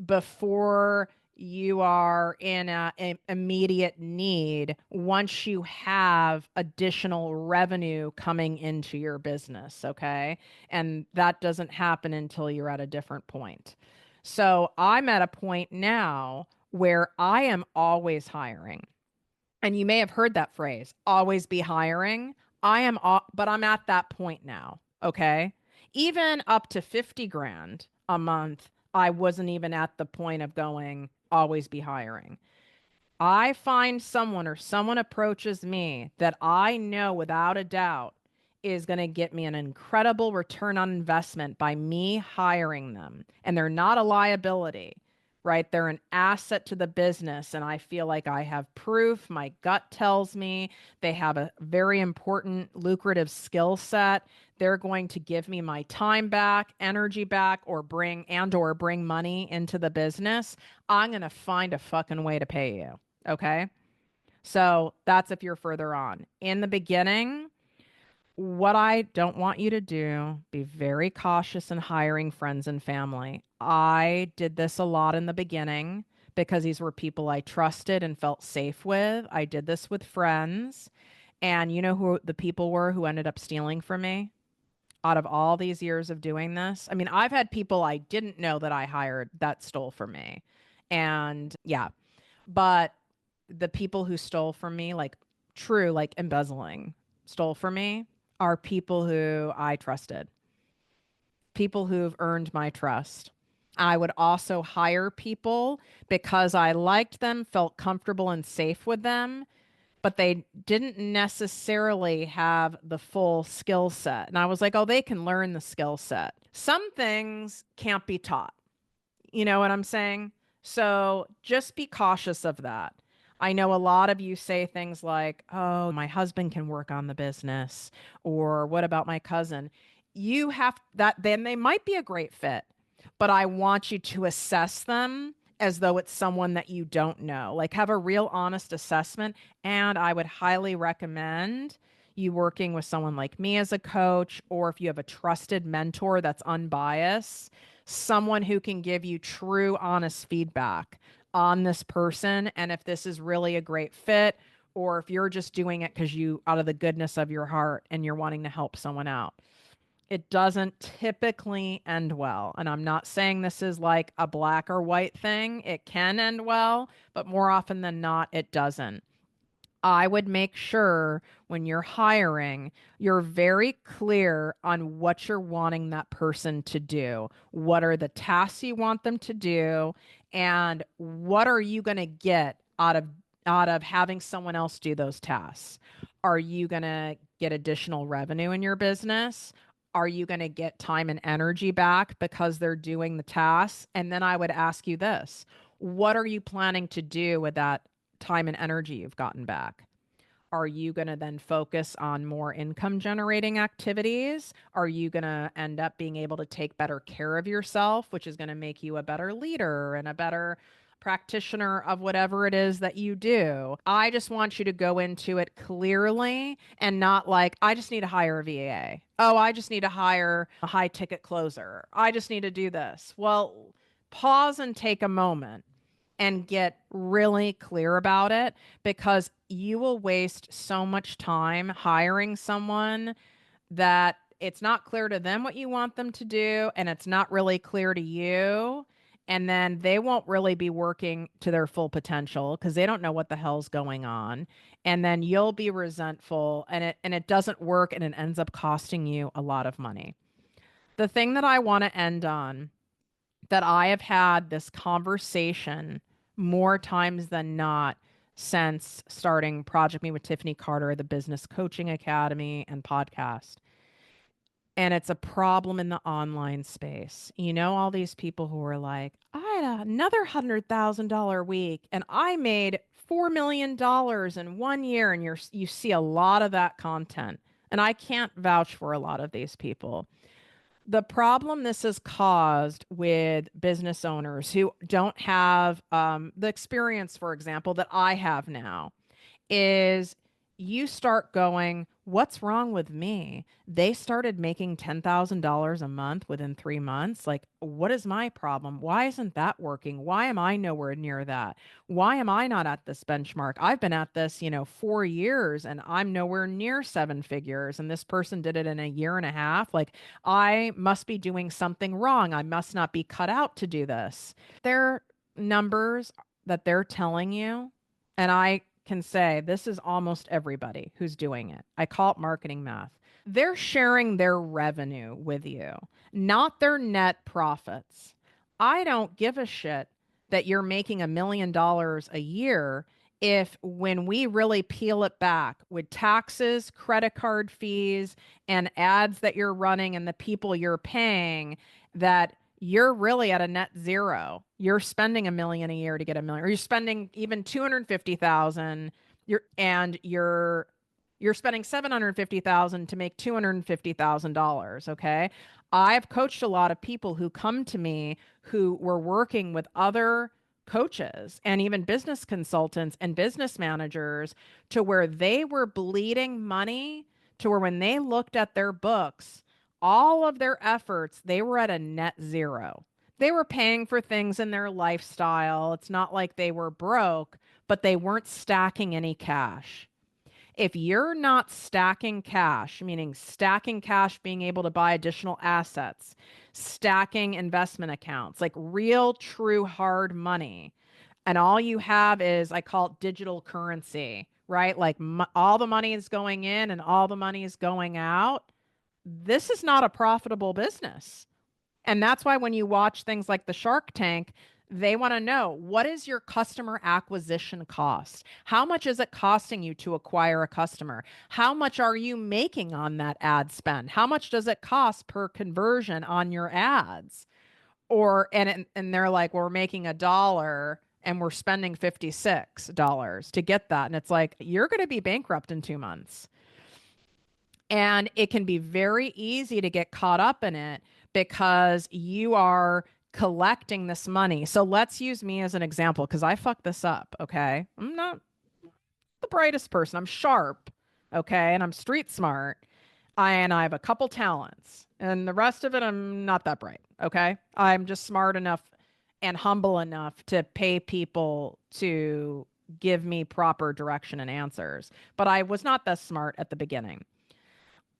before you are in an immediate need once you have additional revenue coming into your business, okay? And that doesn't happen until you're at a different point. So I'm at a point now where I am always hiring. And you may have heard that phrase, always be hiring. But I'm at that point now, okay? Even up to 50 grand a month, I wasn't even at the point of going, always be hiring. I find someone or someone approaches me that I know without a doubt is going to get me an incredible return on investment by me hiring them. And they're not a liability, right? They're an asset to the business. And I feel like I have proof. My gut tells me they have a very important, lucrative skill set they're going to give me my time back, energy back, or bring money into the business, I'm going to find a fucking way to pay you. Okay? So that's if you're further on. In the beginning, what I don't want you to do, be very cautious in hiring friends and family. I did this a lot in the beginning because these were people I trusted and felt safe with. I did this with friends. And you know who the people were who ended up stealing from me out of all these years of doing this? I mean, I've had people I didn't know that I hired that stole from me. And yeah, but the people who stole from me, like true, like embezzling, stole from me, are people who I trusted, people who've earned my trust. I would also hire people because I liked them, felt comfortable and safe with them, but they didn't necessarily have the full skill set. And I was like, oh, they can learn the skill set. Some things can't be taught. You know what I'm saying? So just be cautious of that. I know a lot of you say things like, oh, my husband can work on the business, or what about my cousin? You have that, then they might be a great fit, but I want you to assess them as though it's someone that you don't know. Like, have a real honest assessment. And I would highly recommend you working with someone like me as a coach, or if you have a trusted mentor that's unbiased, someone who can give you true, honest feedback on this person and if this is really a great fit, or if you're just doing it because you, out of the goodness of your heart, and you're wanting to help someone out. It doesn't typically end well. And I'm not saying this is like a black or white thing. It can end well, but more often than not, it doesn't. I would make sure when you're hiring, you're very clear on what you're wanting that person to do. What are the tasks you want them to do? And what are you going to get out of having someone else do those tasks? Are you going to get additional revenue in your business? Are you going to get time and energy back because they're doing the tasks? And then I would ask you this: what are you planning to do with that time and energy you've gotten back? Are you going to then focus on more income generating activities? Are you going to end up being able to take better care of yourself, which is going to make you a better leader and a better practitioner of whatever it is that you do? I just want you to go into it clearly and not like, I just need to hire a VA. Oh, I just need to hire a high ticket closer. I just need to do this. Well, pause and take a moment and get really clear about it, because you will waste so much time hiring someone that it's not clear to them what you want them to do, and it's not really clear to you. And then they won't really be working to their full potential because they don't know what the hell's going on. And then you'll be resentful, and it doesn't work, and it ends up costing you a lot of money. The thing that I want to end on, that I have had this conversation more times than not since starting Project Me with Tiffany Carter, the Business Coaching Academy and podcast. And it's a problem in the online space. You know, all these people who are like, I had another $100,000 week and I made $4 million in 1 year. And you see a lot of that content. And I can't vouch for a lot of these people. The problem this has caused with business owners who don't have the experience, for example, that I have now, is you start going, what's wrong with me? They started making $10,000 a month within 3 months. Like, what is my problem? Why isn't that working? Why am I nowhere near that? Why am I not at this benchmark? I've been at this, 4 years and I'm nowhere near seven figures. And this person did it in a year and a half. Like, I must be doing something wrong. I must not be cut out to do this. Their numbers that they're telling you, and I can say this is almost everybody who's doing it. I call it marketing math. They're sharing their revenue with you, not their net profits. I don't give a shit that you're making $1 million a year if, when we really peel it back with taxes, credit card fees, and ads that you're running and the people you're paying, that you're really at a net zero. You're spending $1 million a year to get $1 million, or you're spending even 250,000. You're You're spending $750,000 to make $250,000. Okay. I've coached a lot of people who come to me who were working with other coaches and even business consultants and business managers to where they were bleeding money to where when they looked at their books, all of their efforts, they were at a net zero. They were paying for things in their lifestyle. It's not like they were broke, but they weren't stacking any cash. If you're not stacking cash, meaning stacking cash, being able to buy additional assets, stacking investment accounts, like real, true, hard money, and all you have is, I call it digital currency, right? Like all the money is going in and all the money is going out. This is not a profitable business. And that's why when you watch things like the Shark Tank, they want to know, what is your customer acquisition cost? How much is it costing you to acquire a customer? How much are you making on that ad spend? How much does it cost per conversion on your ads? And they're like, well, we're making $1 and we're spending $56 to get that. And it's like, you're going to be bankrupt in 2 months. And it can be very easy to get caught up in it because you are collecting this money. So let's use me as an example because I fucked this up. Okay. I'm not the brightest person. I'm sharp. Okay. And I'm street smart. And I have a couple talents. And the rest of it, I'm not that bright. Okay. I'm just smart enough and humble enough to pay people to give me proper direction and answers. But I was not that smart at the beginning.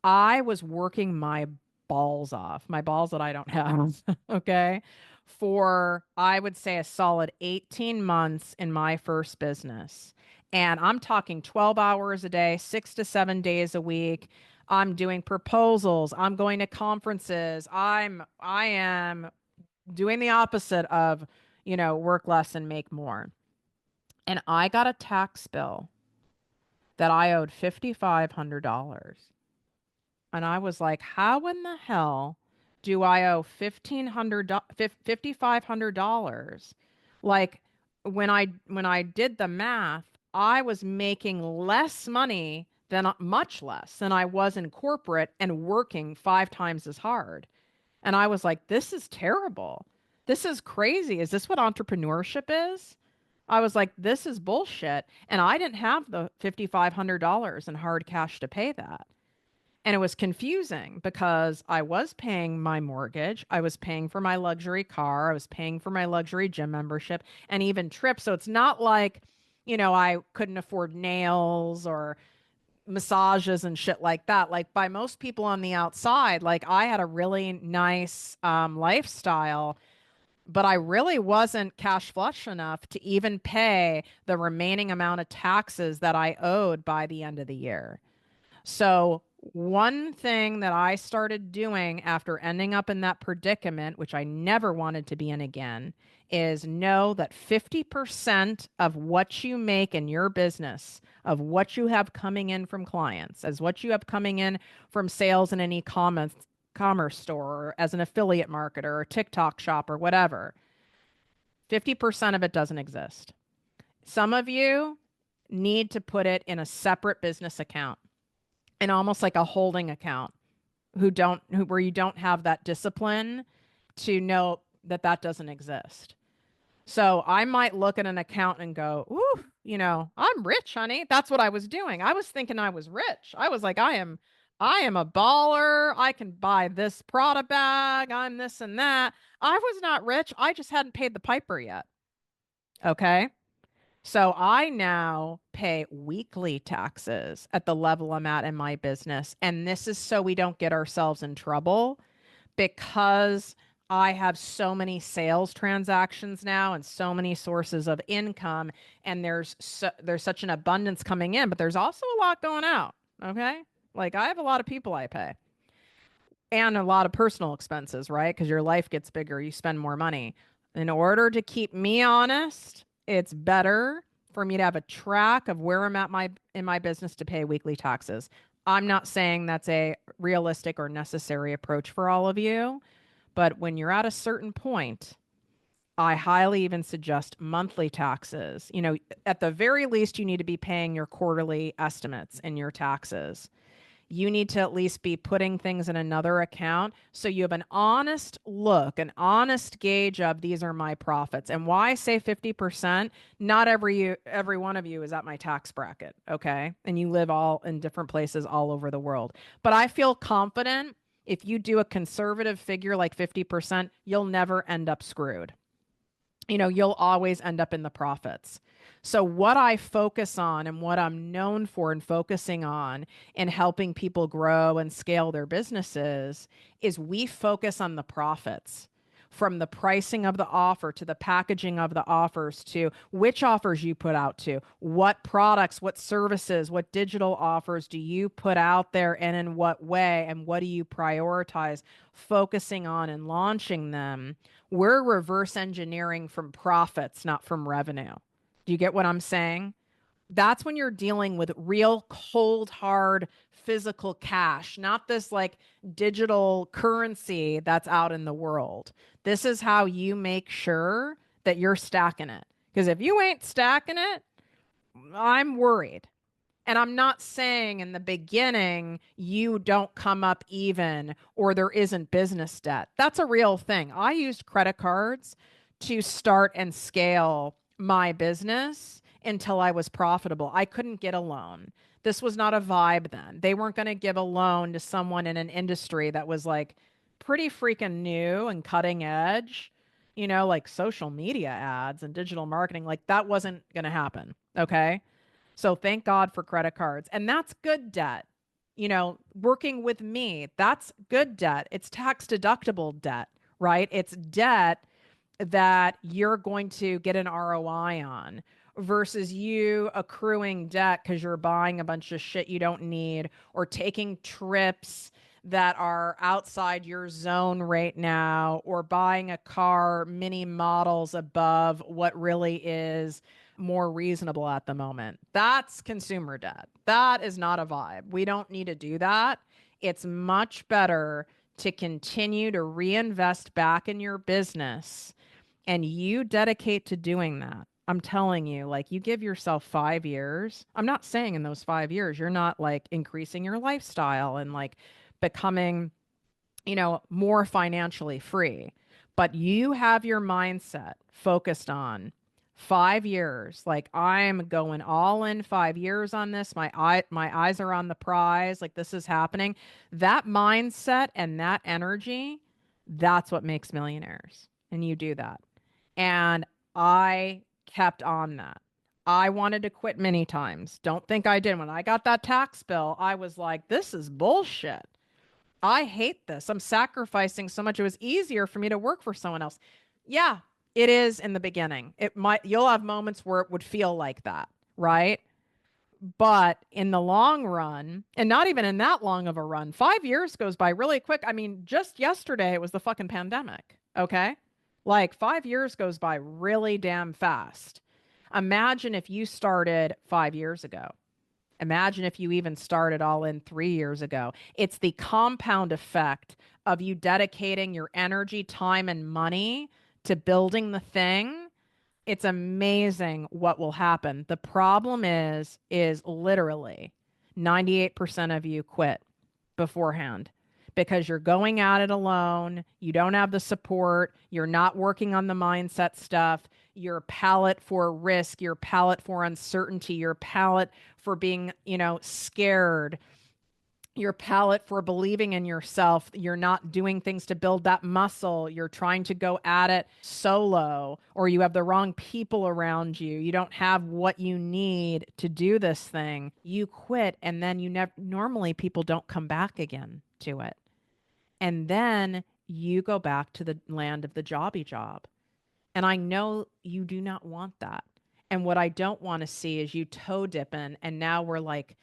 I was working my balls off, my balls that I don't have, okay, for I would say a solid 18 months in my first business. And I'm talking 12 hours a day, 6 to 7 days a week. I'm doing proposals, I'm going to conferences. I am doing the opposite of, work less and make more. And I got a tax bill that I owed $5,500. And I was like, how in the hell do I owe $5,500? Like when I did the math, I was making less money than much less than I was in corporate and working 5 times as hard. And I was like, this is terrible. This is crazy. Is this what entrepreneurship is? I was like, this is bullshit. And I didn't have the $5,500 in hard cash to pay that. And it was confusing because I was paying my mortgage, I was paying for my luxury car, I was paying for my luxury gym membership and even trips. So it's not like, I couldn't afford nails or massages and shit like that. Like by most people on the outside, like I had a really nice lifestyle, but I really wasn't cash flush enough to even pay the remaining amount of taxes that I owed by the end of the year. So, one thing that I started doing after ending up in that predicament, which I never wanted to be in again, is know that 50% of what you make in your business, of what you have coming in from clients, as what you have coming in from sales in an e-commerce store, or as an affiliate marketer or TikTok shop or whatever, 50% of it doesn't exist. Some of you need to put it in a separate business account and almost like a holding account where you don't have that discipline to know that that doesn't exist. So I might look at an account and go, ooh, I'm rich, honey. That's what I was doing. I was thinking I was rich. I was like, I am a baller. I can buy this Prada bag. I'm this and that. I was not rich. I just hadn't paid the piper yet. Okay. So I now pay weekly taxes at the level I'm at in my business. And this is so we don't get ourselves in trouble because I have so many sales transactions now and so many sources of income. And there's such an abundance coming in, but there's also a lot going out. Okay. Like I have a lot of people I pay and a lot of personal expenses, right? Because your life gets bigger, you spend more money. In order to keep me honest, it's better for me to have a track of where I'm at in my business to pay weekly taxes. I'm not saying that's a realistic or necessary approach for all of you, but when you're at a certain point, I highly even suggest monthly taxes. You know, at the very least, you need to be paying your quarterly estimates and your taxes. You need to at least be putting things in another account so you have an honest look, an honest gauge of these are my profits. And why I say 50%, not every one of you is at my tax bracket, okay? And you live all in different places all over the world. But I feel confident if you do a conservative figure like 50%, you'll never end up screwed. You know, you'll always end up in the profits. So, what I focus on and what I'm known for and focusing on in helping people grow and scale their businesses is we focus on the profits from the pricing of the offer to the packaging of the offers to which offers you put out to what products, what services, what digital offers do you put out there and in what way, and what do you prioritize focusing on and launching them. We're reverse engineering from profits, not from revenue. Do you get what I'm saying? That's when you're dealing with real cold, hard, physical cash, not this like digital currency that's out in the world. This is how you make sure that you're stacking it. Because if you ain't stacking it, I'm worried. And I'm not saying in the beginning you don't come up even or there isn't business debt. That's a real thing. I used credit cards to start and scale my business until I was profitable. I couldn't get a loan. This was not a vibe then. They weren't going to give a loan to someone in an industry that was like pretty freaking new and cutting edge, you know, like social media ads and digital marketing. Like that wasn't going to happen. Okay. So thank God for credit cards. And that's good debt. You know, working with me, that's good debt. It's tax deductible debt, right? It's debt that you're going to get an ROI on versus you accruing debt because you're buying a bunch of shit you don't need or taking trips that are outside your zone right now or buying a car many models above what really is more reasonable at the moment. That's consumer debt. That is not a vibe. We don't need to do that. It's much better to continue to reinvest back in your business and you dedicate to doing that. I'm telling you, like you give yourself 5 years. I'm not saying in those 5 years, you're not like increasing your lifestyle and like becoming, you know, more financially free, but you have your mindset focused on 5 years. Like I'm going all in 5 years on this. My eyes are on the prize. Like this is happening. That mindset and that energy, that's what makes millionaires. And you do that. And I kept on that. I wanted to quit many times. Don't think I did. When I got that tax bill, I was like, this is bullshit. I hate this. I'm sacrificing so much. It was easier for me to work for someone else. Yeah, it is in the beginning. It might, you'll have moments where it would feel like that, right? But in the long run, and not even in that long of a run, 5 years goes by really quick. I mean, just yesterday it was the fucking pandemic. Okay. Like 5 years goes by really damn fast. Imagine if you started 5 years ago. Imagine if you even started all in 3 years ago. It's the compound effect of you dedicating your energy, time, and money to building the thing. It's amazing what will happen. The problem is literally 98% of you quit beforehand because you're going at it alone. You don't have the support. You're not working on the mindset stuff. Your palate for risk, your palate for uncertainty, your palate for being, you know, scared, your palate for believing in yourself. You're not doing things to build that muscle. You're trying to go at it solo, or you have the wrong people around you. You don't have what you need to do this thing. You quit, and then you never, normally people don't come back again to it. And then you go back to the land of the jobby job. And I know you do not want that. And what I don't want to see is you toe dipping. And now we're like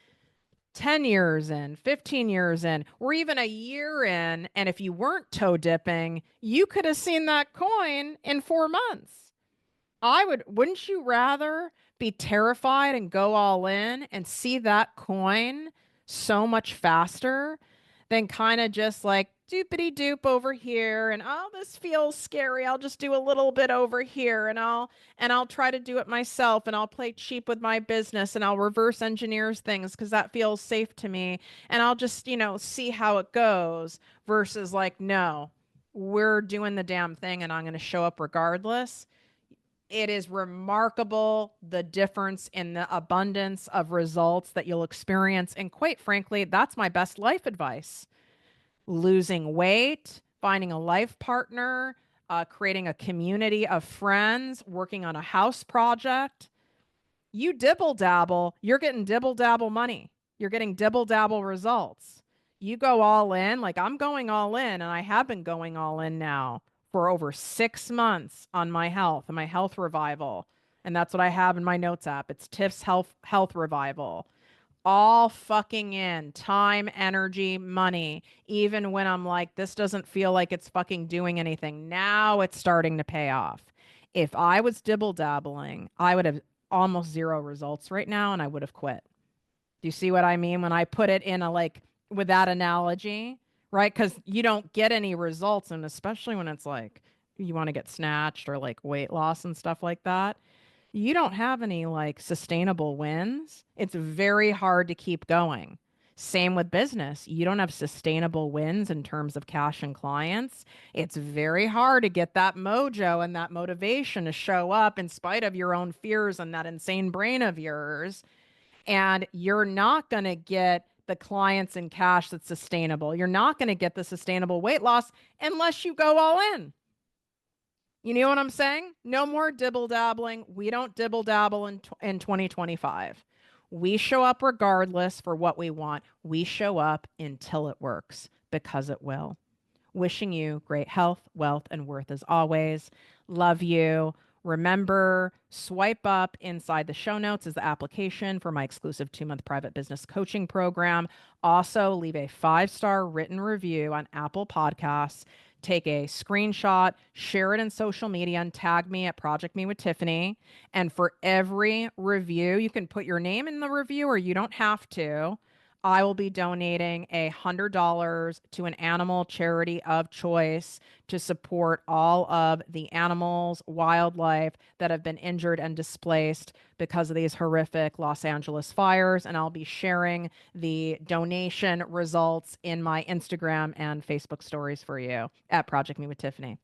10 years in, 15 years in, or even a year in. And if you weren't toe dipping, you could have seen that coin in 4 months. Wouldn't you rather be terrified and go all in and see that coin so much faster than kind of just like doopity doop over here, and oh, this feels scary. I'll just do a little bit over here, and I'll try to do it myself, and I'll play cheap with my business, and I'll reverse engineer things because that feels safe to me, and I'll just, see how it goes versus like, no, we're doing the damn thing and I'm going to show up regardless. It is remarkable the difference in the abundance of results that you'll experience. And quite frankly, that's my best life advice. Losing weight, finding a life partner, creating a community of friends, working on a house project. You dibble dabble, you're getting dibble dabble money. You're getting dibble dabble results. You go all in, like I'm going all in, and I have been going all in now for over 6 months on my health and my health revival. And that's what I have in my notes app. It's Tiff's health revival. All fucking in time, energy, money, even when I'm like, this doesn't feel like it's fucking doing anything. Now it's starting to pay off. If I was dibble dabbling, I would have almost zero results right now and I would have quit. Do you see what I mean when I put it in a like with that analogy, right? Because you don't get any results, and especially when it's like you want to get snatched or like weight loss and stuff like that, you don't have any like sustainable wins. It's very hard to keep going. Same with business. You don't have sustainable wins in terms of cash and clients. It's very hard to get that mojo and that motivation to show up in spite of your own fears and that insane brain of yours. And you're not going to get the clients and cash that's sustainable. You're not going to get the sustainable weight loss unless you go all in. You know what I'm saying? No more dibble dabbling. We don't dibble dabble in 2025. We show up regardless for what we want. We show up until it works because it will. Wishing you great health, wealth, and worth as always. Love you. Remember, swipe up inside the show notes is the application for my exclusive 2-month private business coaching program. Also, leave a 5-star written review on Apple Podcasts. Take a screenshot, share it in social media, and tag me at ProjectME with Tiffany. And for every review, you can put your name in the review or you don't have to. I will be donating $100 to an animal charity of choice to support all of the animals, wildlife that have been injured and displaced because of these horrific Los Angeles fires. And I'll be sharing the donation results in my Instagram and Facebook stories for you at Project Me with Tiffany.